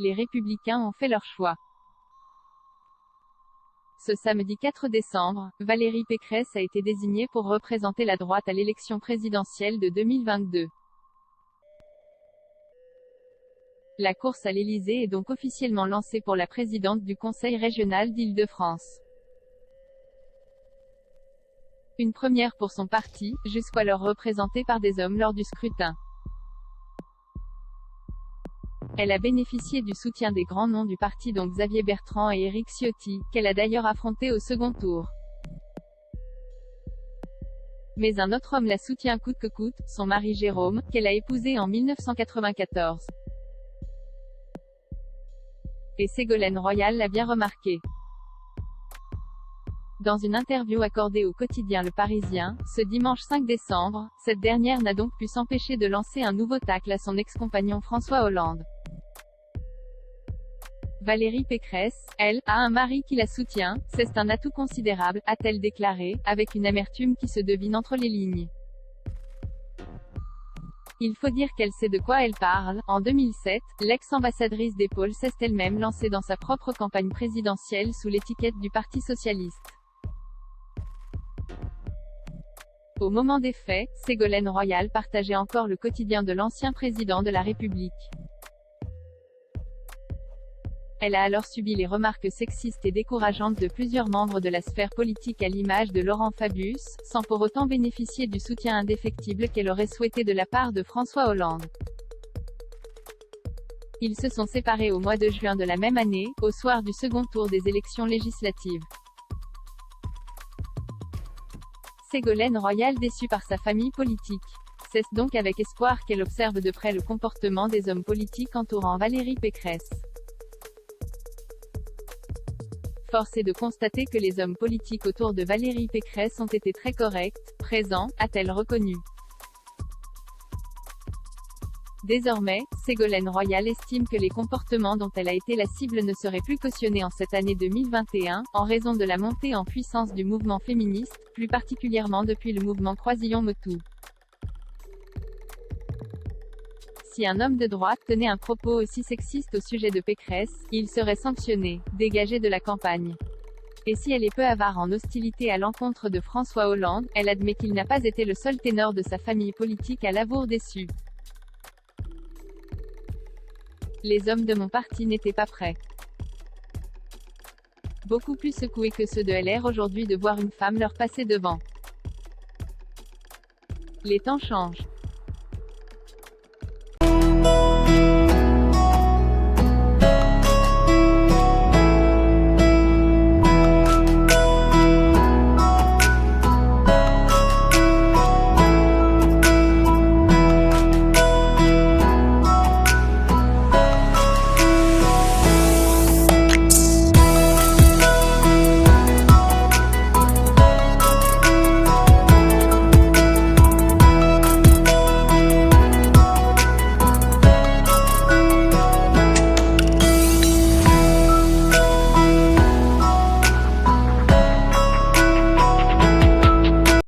les Républicains ont fait leur choix. Ce samedi 4 décembre, Valérie Pécresse a été désignée pour représenter la droite à l'élection présidentielle de 2022. La course à l'Élysée est donc officiellement lancée pour la présidente du Conseil régional d'Île-de-France. Une première pour son parti, jusqu'alors représenté par des hommes lors du scrutin. Elle a bénéficié du soutien des grands noms du parti dont Xavier Bertrand et Éric Ciotti, qu'elle a d'ailleurs affronté au second tour. Mais un autre homme la soutient coûte que coûte, son mari Jérôme, qu'elle a épousé en 1994. Et Ségolène Royal l'a bien remarqué. Dans une interview accordée au quotidien Le Parisien, ce dimanche 5 décembre, cette dernière n'a donc pu s'empêcher de lancer un nouveau tacle à son ex-compagnon François Hollande. Valérie Pécresse, elle, a un mari qui la soutient, c'est un atout considérable, a-t-elle déclaré, avec une amertume qui se devine entre les lignes. Il faut dire qu'elle sait de quoi elle parle. En 2007, l'ex-ambassadrice des pôles s'est elle-même lancée dans sa propre campagne présidentielle sous l'étiquette du Parti socialiste. Au moment des faits, Ségolène Royal partageait encore le quotidien de l'ancien président de la République. Elle a alors subi les remarques sexistes et décourageantes de plusieurs membres de la sphère politique à l'image de Laurent Fabius, sans pour autant bénéficier du soutien indéfectible qu'elle aurait souhaité de la part de François Hollande. Ils se sont séparés au mois de juin de la même année, au soir du second tour des élections législatives. Ségolène Royal déçue par sa famille politique. C'est donc avec espoir qu'elle observe de près le comportement des hommes politiques entourant Valérie Pécresse. Force est de constater que les hommes politiques autour de Valérie Pécresse ont été très corrects, présents, a-t-elle reconnu. Désormais, Ségolène Royal estime que les comportements dont elle a été la cible ne seraient plus cautionnés en cette année 2021, en raison de la montée en puissance du mouvement féministe, plus particulièrement depuis le mouvement Croisillon-MeToo. Si un homme de droite tenait un propos aussi sexiste au sujet de Pécresse, il serait sanctionné, dégagé de la campagne. Et si elle est peu avare en hostilité à l'encontre de François Hollande, elle admet qu'il n'a pas été le seul ténor de sa famille politique à l'avoir déçu. Les hommes de mon parti n'étaient pas prêts. Beaucoup plus secoués que ceux de LR aujourd'hui de voir une femme leur passer devant. Les temps changent.